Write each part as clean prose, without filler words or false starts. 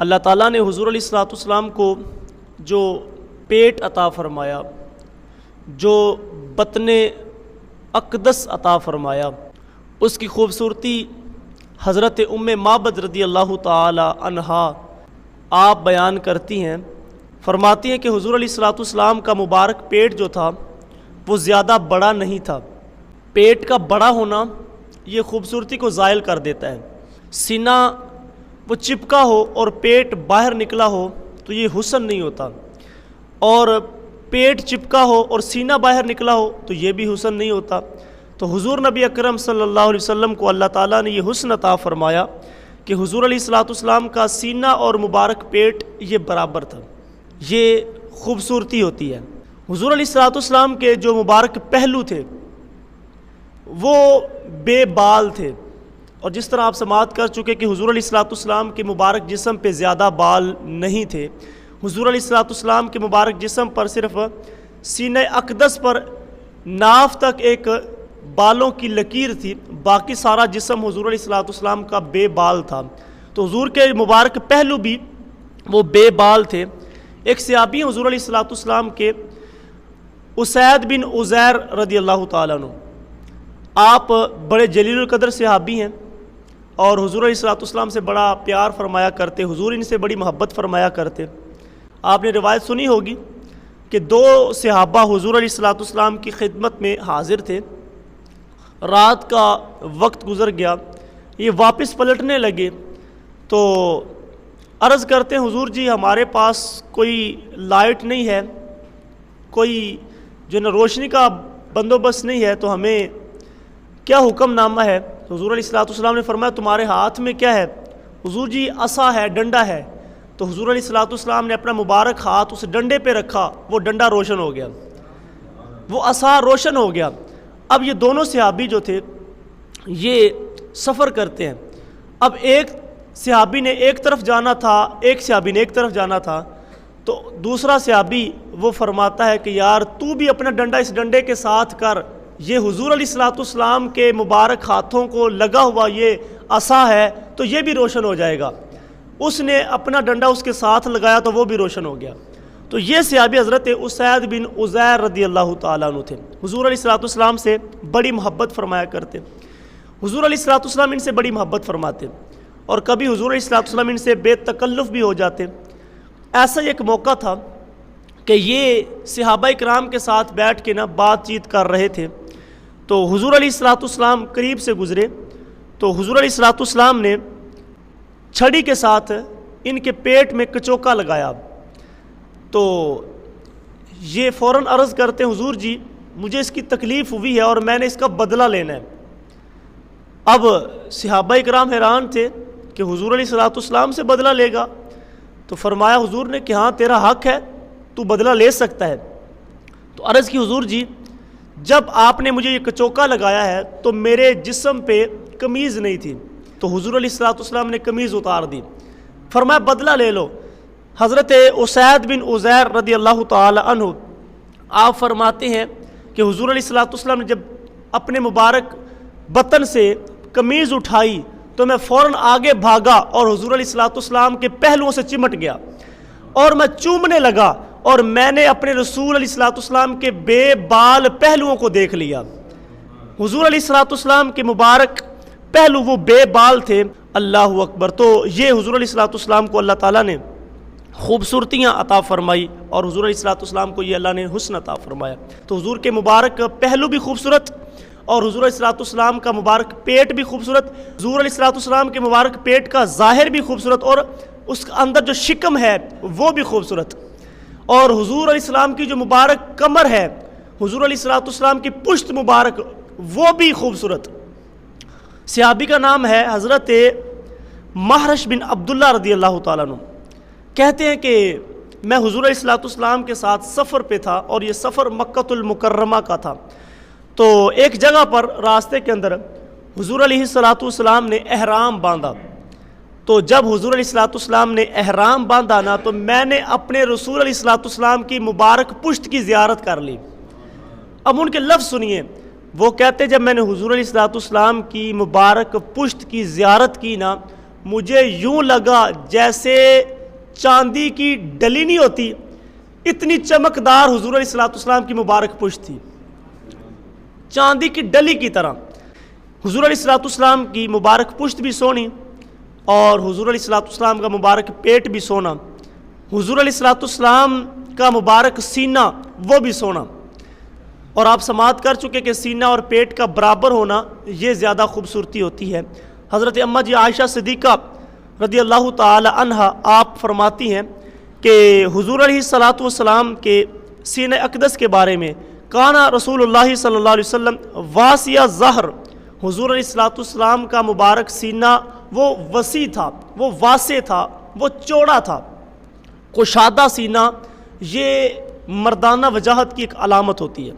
اللہ تعالیٰ نے حضور علیہ الصلوۃ والسلام کو جو پیٹ عطا فرمایا، جو بطن اقدس عطا فرمایا، اس کی خوبصورتی حضرت ام معبد رضی اللہ تعالی عنہا آپ بیان کرتی ہیں، فرماتی ہیں کہ حضور علیہ الصلوۃ والسلام کا مبارک پیٹ جو تھا وہ زیادہ بڑا نہیں تھا۔ پیٹ کا بڑا ہونا یہ خوبصورتی کو زائل کر دیتا ہے۔ سینہ وہ چپکا ہو اور پیٹ باہر نکلا ہو تو یہ حسن نہیں ہوتا، اور پیٹ چپکا ہو اور سینہ باہر نکلا ہو تو یہ بھی حسن نہیں ہوتا۔ تو حضور نبی اکرم صلی اللہ علیہ وسلم کو اللہ تعالیٰ نے یہ حسن عطا فرمایا کہ حضور علیہ الصلوۃ والسلام کا سینہ اور مبارک پیٹ یہ برابر تھا۔ یہ خوبصورتی ہوتی ہے۔ حضور علیہ الصلوۃ والسلام کے جو مبارک پہلو تھے وہ بے بال تھے، اور جس طرح آپ سماعت کر چکے کہ حضور علیہ الصلوۃ والسلام کے مبارک جسم پہ زیادہ بال نہیں تھے۔ حضور علیہ الصلوۃ والسلام کے مبارک جسم پر صرف سینہ اقدس پر ناف تک ایک بالوں کی لکیر تھی، باقی سارا جسم حضور علیہ الصلوۃ والسلام کا بے بال تھا۔ تو حضور کے مبارک پہلو بھی وہ بے بال تھے۔ ایک صحابی حضور علیہ الصلوۃ والسلام کے اسید بن عزیر رضی اللہ تعالیٰ عنہ، آپ بڑے جلیل القدر صحابی ہیں اور حضور علیہ الصلوۃ والسلام سے بڑا پیار فرمایا کرتے، حضور ان سے بڑی محبت فرمایا کرتے۔ آپ نے روایت سنی ہوگی کہ دو صحابہ حضور علیہ الصلوۃ والسلام کی خدمت میں حاضر تھے، رات کا وقت گزر گیا، یہ واپس پلٹنے لگے تو عرض کرتے ہیں حضور جی ہمارے پاس کوئی لائٹ نہیں ہے، کوئی جو نا روشنی کا بندوبست نہیں ہے، تو ہمیں کیا حکم نامہ ہے؟ تو حضور علیہ الصلوۃ والسلام نے فرمایا تمہارے ہاتھ میں کیا ہے؟ حضور جی عصا ہے، ڈنڈا ہے۔ تو حضور علیہ الصلوۃ والسلام نے اپنا مبارک ہاتھ اس ڈنڈے پہ رکھا، وہ ڈنڈا روشن ہو گیا، وہ عصا روشن ہو گیا۔ اب یہ دونوں صحابی جو تھے یہ سفر کرتے ہیں، اب ایک صحابی نے ایک طرف جانا تھا، ایک صحابی نے ایک طرف جانا تھا، تو دوسرا صحابی وہ فرماتا ہے کہ یار تو بھی اپنا ڈنڈا اس ڈنڈے کے ساتھ کر، یہ حضور علیہ الصلوۃ والسلام کے مبارک ہاتھوں کو لگا ہوا یہ عصا ہے تو یہ بھی روشن ہو جائے گا۔ اس نے اپنا ڈنڈا اس کے ساتھ لگایا تو وہ بھی روشن ہو گیا۔ تو یہ صحابی حضرت اسید بن عزیر رضی اللہ تعالیٰ عنہ تھے، حضور علیہ الصلوۃ والسلام سے بڑی محبت فرمایا کرتے، حضور علیہ الصلوۃ والسلام ان سے بڑی محبت فرماتے، اور کبھی حضور علیہ الصلوۃ والسلام ان سے بے تکلف بھی ہو جاتے۔ ایسا ایک موقع تھا کہ یہ صحابہ کرام کے ساتھ بیٹھ کے بات چیت کر رہے تھے، تو حضور علیہ الصلوۃ والسلام قریب سے گزرے، تو حضور علیہ الصلوۃ والسلام نے چھڑی کے ساتھ ان کے پیٹ میں کچوکا لگایا، تو یہ فوراً عرض کرتے حضور جی مجھے اس کی تکلیف ہوئی ہے اور میں نے اس کا بدلہ لینا ہے۔ اب صحابہ کرام حیران تھے کہ حضور علیہ الصلوۃ والسلام سے بدلہ لے گا، تو فرمایا حضور نے کہ ہاں تیرا حق ہے، تو بدلہ لے سکتا ہے۔ تو عرض کی حضور جی جب آپ نے مجھے یہ کچوکا لگایا ہے تو میرے جسم پہ قمیض نہیں تھی، تو حضور علیہ الصلوۃ والسلام نے قمیض اتار دی، فرمایا بدلہ لے لو۔ حضرت اسید بن عزیر رضی اللہ تعالی عنہ آپ فرماتے ہیں کہ حضور علیہ الصلوۃ والسلام نے جب اپنے مبارک بطن سے قمیض اٹھائی تو میں فوراً آگے بھاگا اور حضور علیہ الصلوۃ والسلام کے پہلوؤں سے چمٹ گیا اور میں چومنے لگا، اور میں نے اپنے رسول علیہ الصلوۃ والسلام کے بے بال پہلوؤں کو دیکھ لیا۔ حضور علیہ الصلوۃ والسلام کے مبارک پہلو وہ بے بال تھے۔ اللہ اکبر۔ تو یہ حضور علیہ الصلوۃ والسلام کو اللہ تعالیٰ نے خوبصورتیاں عطا فرمائی، اور حضور علیہ الصلوۃ والسلام کو یہ اللہ نے حسن عطا فرمایا۔ تو حضور کے مبارک پہلو بھی خوبصورت، اور حضور علیہ الصلوۃ والسلام کا مبارک پیٹ بھی خوبصورت، حضور علیہ الصلوۃ والسلام کے مبارک پیٹ کا ظاہر بھی خوبصورت، اور اس کے اندر جو شکم ہے وہ بھی خوبصورت، اور حضور علیہ السلام کی جو مبارک کمر ہے، حضور علیہ الصلوۃ والسلام کی پشت مبارک وہ بھی خوبصورت۔ صحابی کا نام ہے حضرت محرش بن عبداللہ رضی اللہ تعالیٰ عنہ، کہتے ہیں کہ میں حضور علیہ الصلوۃ والسلام کے ساتھ سفر پہ تھا، اور یہ سفر مکہ المکرمہ کا تھا۔ تو ایک جگہ پر راستے کے اندر حضور علیہ الصلوۃ والسلام نے احرام باندھا، تو جب حضور علیہ الصلوۃ والسلام نے احرام باندھا نا تو میں نے اپنے رسول علیہ الصلوۃ والسلام کی مبارک پشت کی زیارت کر لی۔ اب ان کے لفظ سنیے، وہ کہتے جب میں نے حضور علیہ الصلوۃ والسلام کی مبارک پشت کی زیارت کی نا مجھے یوں لگا جیسے چاندی کی ڈلی نہیں ہوتی، اتنی چمکدار حضور علیہ السلام کی مبارک پشت تھی، چاندی کی ڈلی کی طرح۔ حضور علیہ السلام کی مبارک پشت بھی سونی اور حضور علیہ السلام کا مبارک پیٹ بھی سونا، حضور علیہ السلام کا مبارک سینہ وہ بھی سونا۔ اور آپ سماعت کر چکے کہ سینہ اور پیٹ کا برابر ہونا یہ زیادہ خوبصورتی ہوتی ہے۔ حضرت اماں جی عائشہ صدیقہ رضی اللہ تعالی عنہا آپ فرماتی ہیں کہ حضور علیہ السلام کے سینہ اقدس کے بارے میں، کانا رسول اللہ صلی اللہ علیہ وسلم واسع ظہر، حضور علیہ السلام کا مبارک سینہ وہ وسیع تھا، وہ واسع تھا، وہ چوڑا تھا۔ کشادہ سینہ یہ مردانہ وجاہت کی ایک علامت ہوتی ہے۔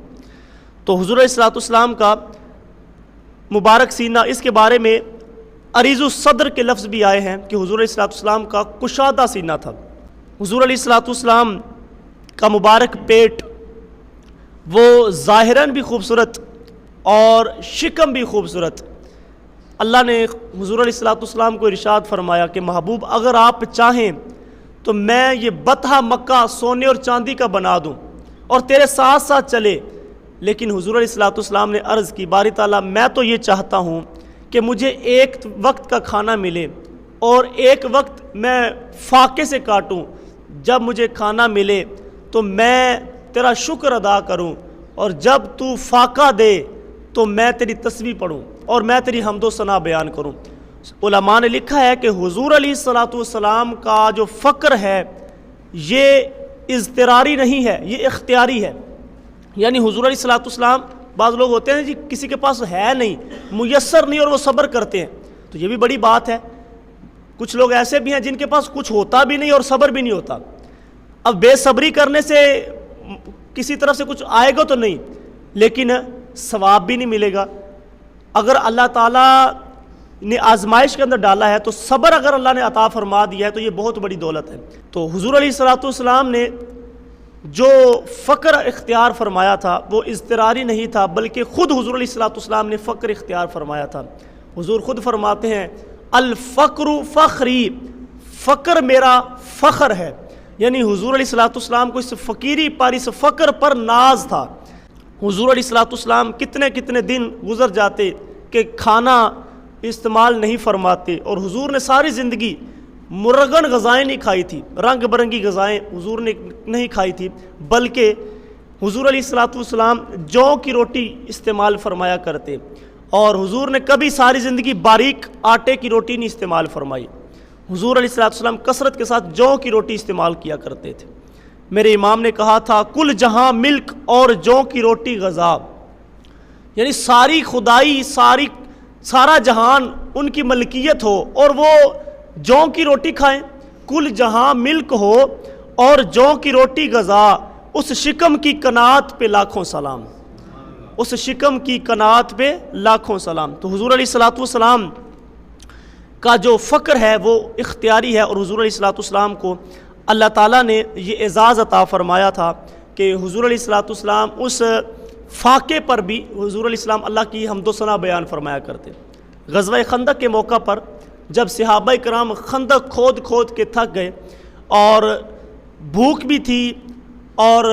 تو حضور علیہ السلام کا مبارک سینہ، اس کے بارے میں عریض الصدر کے لفظ بھی آئے ہیں کہ حضور علیہ السلام کا کشادہ سینہ تھا۔ حضور علیہ السلام کا مبارک پیٹ وہ ظاہراً بھی خوبصورت اور شکم بھی خوبصورت۔ اللہ نے حضور علیہ السلام کو ارشاد فرمایا کہ محبوب اگر آپ چاہیں تو میں یہ بطحہ مکہ سونے اور چاندی کا بنا دوں اور تیرے ساتھ ساتھ چلے، لیکن حضور علیہ السلام نے عرض کی باری تعالیٰ میں تو یہ چاہتا ہوں کہ مجھے ایک وقت کا کھانا ملے اور ایک وقت میں فاقے سے کاٹوں، جب مجھے کھانا ملے تو میں تیرا شکر ادا کروں، اور جب تو فاقہ دے تو میں تیری تسبیح پڑھوں اور میں تیری حمد و ثنا بیان کروں۔ علماء نے لکھا ہے کہ حضور علیہ السلام کا جو فقر ہے یہ اضطراری نہیں ہے، یہ اختیاری ہے۔ یعنی حضور علیہ السلام، بعض لوگ ہوتے ہیں جی کسی کے پاس ہے نہیں، میسر نہیں، اور وہ صبر کرتے ہیں، تو یہ بھی بڑی بات ہے۔ کچھ لوگ ایسے بھی ہیں جن کے پاس کچھ ہوتا بھی نہیں اور صبر بھی نہیں ہوتا۔ اب بے صبری کرنے سے کسی طرف سے کچھ آئے گا تو نہیں، لیکن ثواب بھی نہیں ملے گا۔ اگر اللہ تعالیٰ نے آزمائش کے اندر ڈالا ہے تو صبر اگر اللہ نے عطا فرما دیا ہے تو یہ بہت بڑی دولت ہے۔ تو حضور علیہ السلام نے جو فقر اختیار فرمایا تھا وہ اضطراری نہیں تھا، بلکہ خود حضور علیہ السلام نے فقر اختیار فرمایا تھا۔ حضور خود فرماتے ہیں الفقر فخری، فقر میرا فخر ہے، یعنی حضور علیہ السلام کو اس فقیری پر، اس فقر پر ناز تھا۔ حضور علیہ السلام کتنے دن گزر جاتے کہ کھانا استعمال نہیں فرماتے، اور حضور نے ساری زندگی مرغن غذائیں نہیں کھائی تھی، رنگ برنگی غذائیں حضور نے نہیں کھائی تھی، بلکہ حضور علیہ السلام جو کی روٹی استعمال فرمایا کرتے، اور حضور نے کبھی ساری زندگی باریک آٹے کی روٹی نہیں استعمال فرمائی۔ حضور علیہ السلام کثرت کے ساتھ جو کی روٹی استعمال کیا کرتے تھے۔ میرے امام نے کہا تھا کل جہاں ملک اور جو کی روٹی غذا، یعنی ساری خدائی، سارا جہان ان کی ملکیت ہو اور وہ جو کی روٹی کھائیں، کل جہاں ملک ہو اور جو کی روٹی غذا، اس شکم کی قناعت پہ لاکھوں سلام، اس شکم کی قناعت پہ لاکھوں سلام۔ تو حضور علیہ السلام کا جو فقر ہے وہ اختیاری ہے، اور حضور علیہ السلام کو اللہ تعالیٰ نے یہ اعزاز عطا فرمایا تھا کہ حضور علیہ السلام اس فاقے پر بھی حضور علیہ السلام اللہ کی حمد و ثنا بیان فرمایا کرتے۔ غزوہ خندق کے موقع پر جب صحابہ کرام خندق کھود کے تھک گئے اور بھوک بھی تھی اور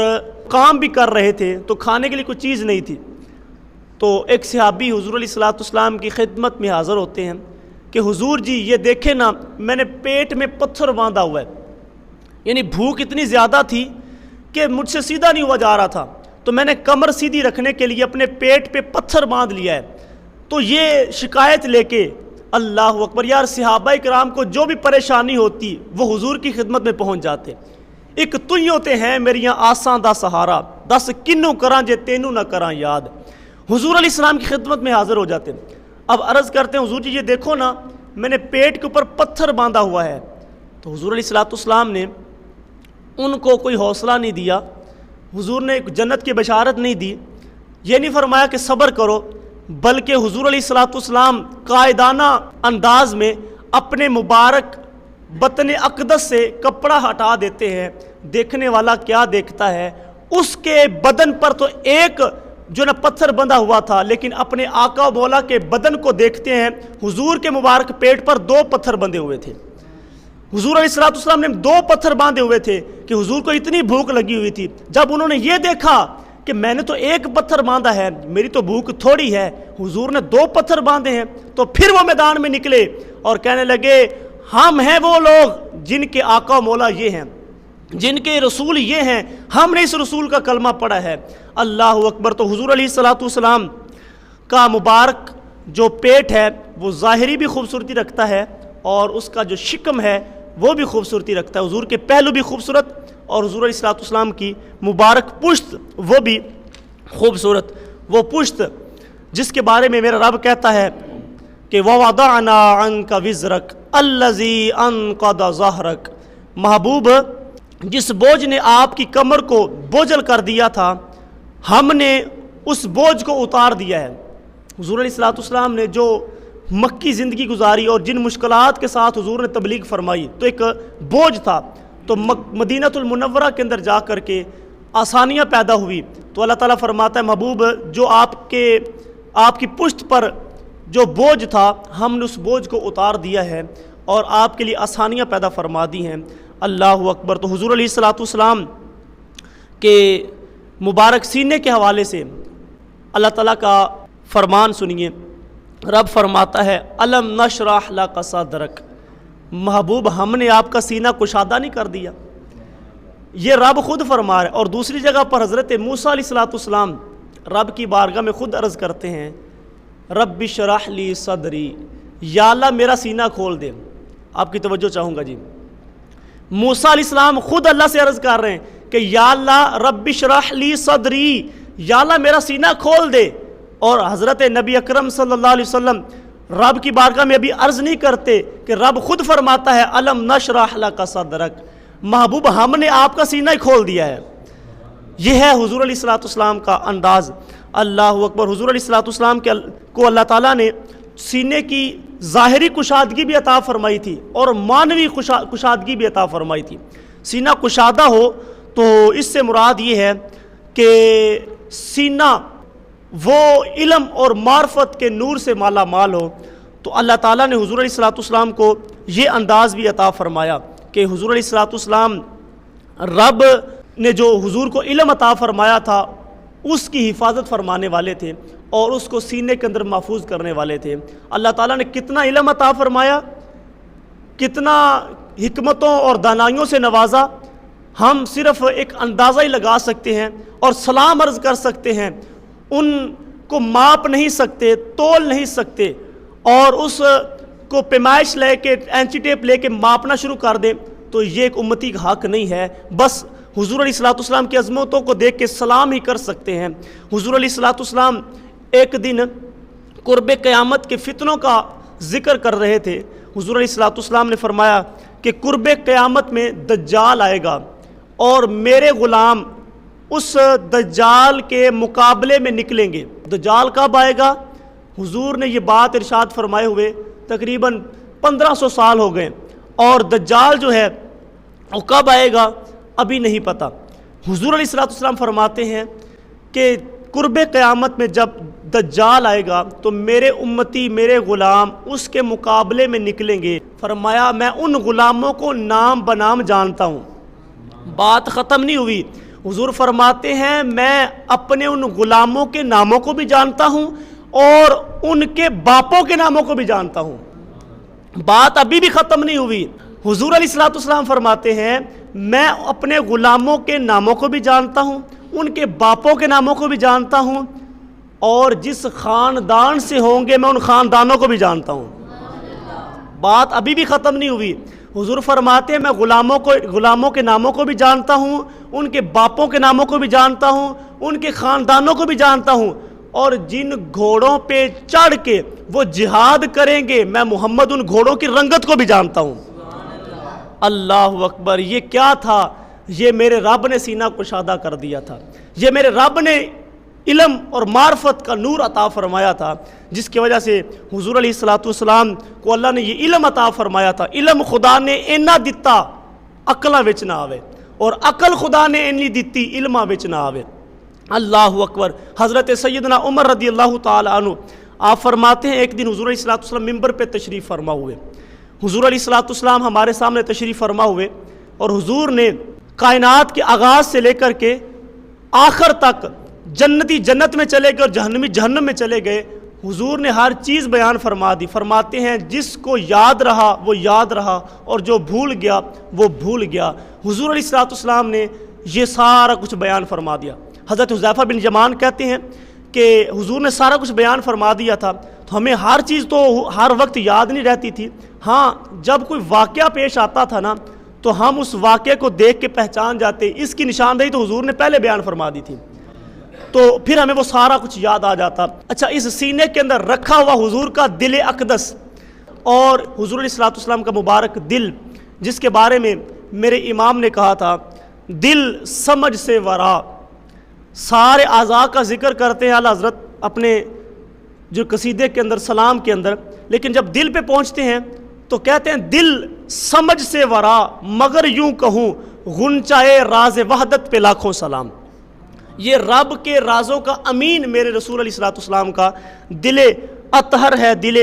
کام بھی کر رہے تھے، تو کھانے کے لیے کوئی چیز نہیں تھی، تو ایک صحابی حضور علیہ السلام کی خدمت میں حاضر ہوتے ہیں کہ حضور جی یہ دیکھیں نا، میں نے پیٹ میں پتھر باندھا ہوا ہے، یعنی بھوک اتنی زیادہ تھی کہ مجھ سے سیدھا نہیں ہوا جا رہا تھا، تو میں نے کمر سیدھی رکھنے کے لیے اپنے پیٹ پہ پتھر باندھ لیا ہے۔ تو یہ شکایت لے کے اللہ اکبر، یار صحابہ کرام کو جو بھی پریشانی ہوتی وہ حضور کی خدمت میں پہنچ جاتے۔ ایک تُہی ہوتے ہیں میریاں آساں دا سہارا، دس کنوں کراں جے تینوں نہ کراں یاد، حضور علیہ السلام کی خدمت میں حاضر ہو جاتے۔ اب عرض کرتے ہیں حضور جی یہ دیکھو نا، میں نے پیٹ کے اوپر پتھر باندھا ہوا ہے۔ تو حضور علیہ السلام نے ان کو کوئی حوصلہ نہیں دیا، حضور نے جنت کی بشارت نہیں دی، یہ نہیں فرمایا کہ صبر کرو، بلکہ حضور علیہ السلام قائدانہ انداز میں اپنے مبارک بطن اقدس سے کپڑا ہٹا دیتے ہیں۔ دیکھنے والا کیا دیکھتا ہے، اس کے بدن پر تو ایک جو نا پتھر بندھا ہوا تھا، لیکن اپنے آقا و مولا کے بدن کو دیکھتے ہیں، حضور کے مبارک پیٹ پر 2 پتھر بندھے ہوئے تھے۔ حضور علیہ السلام نے 2 پتھر باندھے ہوئے تھے کہ حضور کو اتنی بھوک لگی ہوئی تھی۔ جب انہوں نے یہ دیکھا کہ میں نے تو 1 پتھر باندھا ہے، میری تو بھوک تھوڑی ہے، حضور نے 2 پتھر باندھے ہیں، تو پھر وہ میدان میں نکلے اور کہنے لگے ہم ہیں وہ لوگ جن کے آقا و مولا یہ ہیں، جن کے رسول یہ ہیں، ہم نے اس رسول کا کلمہ پڑھا ہے۔ اللہ اکبر۔ تو حضور علیہ السلام کا مبارک جو پیٹ ہے وہ ظاہری بھی خوبصورتی رکھتا ہے اور اس کا جو شکم ہے وہ بھی خوبصورتی رکھتا ہے، حضور کے پہلو بھی خوبصورت اور حضور علیہ السلام کی مبارک پشت وہ بھی خوبصورت، وہ پشت جس کے بارے میں میرا رب کہتا ہے کہ وَوَضَعْنَا عَنْكَ وِزْرَكَ الَّذِي أَنْقَضَ ظَهْرَكَ، محبوب جس بوجھ نے آپ کی کمر کو بوجھل کر دیا تھا، ہم نے اس بوجھ کو اتار دیا ہے۔ حضور علیہ السلام نے جو مکی زندگی گزاری اور جن مشکلات کے ساتھ حضور نے تبلیغ فرمائی، تو ایک بوجھ تھا، تو مدینہ المنورہ کے اندر جا کر کے آسانیاں پیدا ہوئی۔ تو اللہ تعالیٰ فرماتا ہے محبوب جو آپ کی پشت پر جو بوجھ تھا ہم نے اس بوجھ کو اتار دیا ہے اور آپ کے لیے آسانیاں پیدا فرما دی ہیں۔ اللہ اکبر۔ تو حضور علیہ السلام کے مبارک سینے کے حوالے سے اللہ تعالیٰ کا فرمان سنیے، رب فرماتا ہے الم نشرح لک صدرک، محبوب ہم نے آپ کا سینہ کشادہ نہیں کر دیا، یہ رب خود فرما رہے۔ اور دوسری جگہ پر حضرت موسیٰ علیہ السلام رب کی بارگاہ میں خود عرض کرتے ہیں رب اشرح لی صدری، یا اللہ میرا سینہ کھول دے۔ آپ کی توجہ چاہوں گا جی، موسیٰ علیہ السلام خود اللہ سے عرض کر رہے ہیں کہ یا اللہ رب اشرح لی صدری، یا اللہ میرا سینہ کھول دے۔ اور حضرت نبی اکرم صلی اللہ علیہ وسلم رب کی بارگاہ میں ابھی عرض نہیں کرتے کہ رب خود فرماتا ہے الم نشرح لک صدرک، محبوب ہم نے آپ کا سینہ ہی کھول دیا ہے۔ یہ ہے حضور علیہ السلام کا انداز۔ اللہ اکبر۔ حضور علیہ السلام کو اللہ تعالیٰ نے سینے کی ظاہری کشادگی بھی عطا فرمائی تھی اور معنوی کشادگی بھی عطا فرمائی تھی۔ سینہ کشادہ ہو تو اس سے مراد یہ ہے کہ سینہ وہ علم اور معرفت کے نور سے مالا مال ہو۔ تو اللہ تعالیٰ نے حضور علیہ السلام کو یہ انداز بھی عطا فرمایا کہ حضور علیہ السلام رب نے جو حضور کو علم عطا فرمایا تھا اس کی حفاظت فرمانے والے تھے اور اس کو سینے کے اندر محفوظ کرنے والے تھے۔ اللہ تعالیٰ نے کتنا علم عطا فرمایا، کتنا حکمتوں اور دانائیوں سے نوازا، ہم صرف ایک اندازہ ہی لگا سکتے ہیں اور سلام عرض کر سکتے ہیں، ان کو ماپ نہیں سکتے، تول نہیں سکتے، اور اس کو پیمائش لے کے اینچی ٹیپ لے کے ماپنا شروع کر دیں تو یہ ایک امتی کا حق نہیں ہے۔ بس حضور علیہ السلام کی عظمتوں کو دیکھ کے سلام ہی کر سکتے ہیں۔ حضور علیہ السلام ایک دن قرب قیامت کے فتنوں کا ذکر کر رہے تھے۔ حضور علیہ السلام نے فرمایا کہ قرب قیامت میں دجال آئے گا اور میرے غلام اس دجال کے مقابلے میں نکلیں گے۔ دجال کب آئے گا؟ حضور نے یہ بات ارشاد فرمائے ہوئے تقریباً 1500 سال ہو گئے، اور دجال جو ہے وہ کب آئے گا ابھی نہیں پتہ۔ حضور علیہ السلام فرماتے ہیں کہ قرب قیامت میں جب دجال آئے گا تو میرے امتی، میرے غلام اس کے مقابلے میں نکلیں گے۔ فرمایا میں ان غلاموں کو نام بنام جانتا ہوں۔ بات ختم نہیں ہوئی، حضور فرماتے ہیں میں اپنے ان غلاموں کے ناموں کو بھی جانتا ہوں اور ان کے باپوں کے ناموں کو بھی جانتا ہوں۔ بات ابھی بھی ختم نہیں ہوئی۔ حضور علیہ السلام فرماتے ہیں میں اپنے غلاموں کے ناموں کو بھی جانتا ہوں، ان کے باپوں کے ناموں کو بھی جانتا ہوں، اور جس خاندان سے ہوں گے میں ان خاندانوں کو بھی جانتا ہوں۔ بات ابھی بھی ختم نہیں ہوئی۔ حضور فرماتے ہیں میں غلاموں کے ناموں کو بھی جانتا ہوں، ان کے باپوں کے ناموں کو بھی جانتا ہوں، ان کے خاندانوں کو بھی جانتا ہوں، اور جن گھوڑوں پہ چڑھ کے وہ جہاد کریں گے میں محمد ان گھوڑوں کی رنگت کو بھی جانتا ہوں۔ اللہ اکبر۔ یہ کیا تھا؟ یہ میرے رب نے سینہ کشادہ کر دیا تھا، یہ میرے رب نے علم اور معرفت کا نور عطا فرمایا تھا، جس کی وجہ سے حضور علیہ السلام کو اللہ نے یہ علم عطا فرمایا تھا۔ علم خدا نے اینا دتا عقلاں وچ نہ آوے، اور عقل خدا نے اینی دتی علماں وچ نہ آوے۔ اللہ اکبر۔ حضرت سیدنا عمر رضی اللہ تعالیٰ عنہ آپ فرماتے ہیں ایک دن حضور علیہ الصلوۃ والسلام ممبر پہ تشریف فرما ہوئے، حضور علیہ الصلوۃ والسلام ہمارے سامنے تشریف فرما ہوئے، اور حضور نے کائنات کے آغاز سے لے کر کے آخر تک جنتی جنت میں چلے گئے اور جہنمی جہنم میں چلے گئے، حضور نے ہر چیز بیان فرما دی۔ فرماتے ہیں جس کو یاد رہا وہ یاد رہا، اور جو بھول گیا وہ بھول گیا۔ حضور علیہ الصلوۃ والسلام نے یہ سارا کچھ بیان فرما دیا۔ حضرت حذیفہ بن یمان کہتے ہیں کہ حضور نے سارا کچھ بیان فرما دیا تھا، تو ہمیں ہر چیز تو ہر وقت یاد نہیں رہتی تھی، ہاں جب کوئی واقعہ پیش آتا تھا نا تو ہم اس واقعے کو دیکھ کے پہچان جاتے، اس کی نشاندہی تو حضور نے پہلے بیان فرما دی تھی، تو پھر ہمیں وہ سارا کچھ یاد آ جاتا۔ اچھا، اس سینے کے اندر رکھا ہوا حضور کا دل اقدس اور حضور علیہ الصلوۃ والسلام کا مبارک دل، جس کے بارے میں میرے امام نے کہا تھا دل سمجھ سے ورا، سارے اعضاء کا ذکر کرتے ہیں اعلیٰ حضرت اپنے جو قصیدے کے اندر سلام کے اندر، لیکن جب دل پہ پہنچتے ہیں تو کہتے ہیں دل سمجھ سے ورا، مگر یوں کہوں غنچۂ راز وحدت پہ لاکھوں سلام۔ یہ رب کے رازوں کا امین میرے رسول علیہ الصلوۃ والسلام کا دل اطہر ہے، دل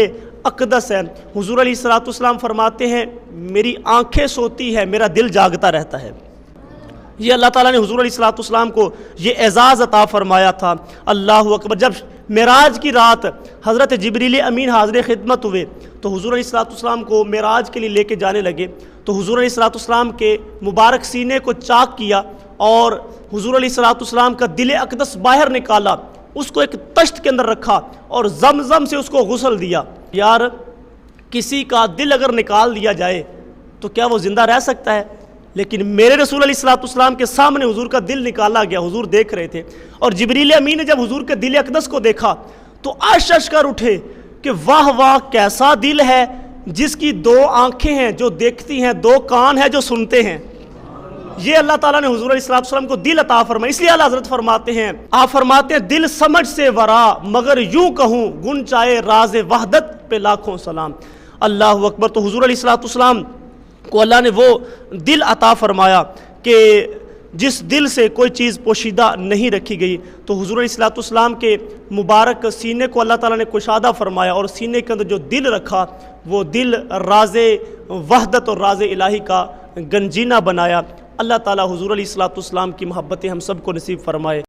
اقدس ہے۔ حضور علیہ الصلوۃ والسلام فرماتے ہیں میری آنکھیں سوتی ہے، میرا دل جاگتا رہتا ہے۔ یہ اللہ تعالیٰ نے حضور علیہ الصلوۃ والسلام کو یہ اعزاز عطا فرمایا تھا۔ اللہ اکبر۔ جب معراج کی رات حضرت جبریل امین حاضر خدمت ہوئے تو حضور علیہ الصلوۃ والسلام کو معراج کے لیے لے کے جانے لگے، تو حضور علیہ الصلوۃ والسلام کے مبارک سینے کو چاک کیا اور حضور علیہ الصلوۃ والسلام کا دل اقدس باہر نکالا، اس کو ایک تشت کے اندر رکھا اور زمزم سے اس کو غسل دیا۔ یار کسی کا دل اگر نکال دیا جائے تو کیا وہ زندہ رہ سکتا ہے؟ لیکن میرے رسول علیہ الصلوۃ والسلام کے سامنے حضور کا دل نکالا گیا، حضور دیکھ رہے تھے، اور جبریل امین نے جب حضور کے دل اقدس کو دیکھا تو عرش کر اٹھے کہ واہ واہ کیسا دل ہے جس کی دو آنکھیں ہیں جو دیکھتی ہیں، دو کان ہیں جو سنتے ہیں۔ یہ اللہ تعالیٰ نے حضور علیہ الصلوۃ والسلام کو دل عطا فرمایا، اس لیے اعلیٰ حضرت فرماتے ہیں، آپ فرماتے ہیں دل سمجھ سے ورا، مگر یوں کہوں گنچائے راز وحدت پہ لاکھوں سلام۔ اللہ اکبر۔ تو حضور علیہ الصلوۃ والسلام کو اللہ نے وہ دل عطا فرمایا کہ جس دل سے کوئی چیز پوشیدہ نہیں رکھی گئی، تو حضور علیہ الصلوۃ والسلام کے مبارک سینے کو اللہ تعالیٰ نے کشادہ فرمایا، اور سینے کے اندر جو دل رکھا وہ دل راز وحدت اور راز الہی کا گنجینہ بنایا۔ اللہ تعالیٰ حضور علیہ الصلوۃ والسلام کی محبتیں ہم سب کو نصیب فرمائے۔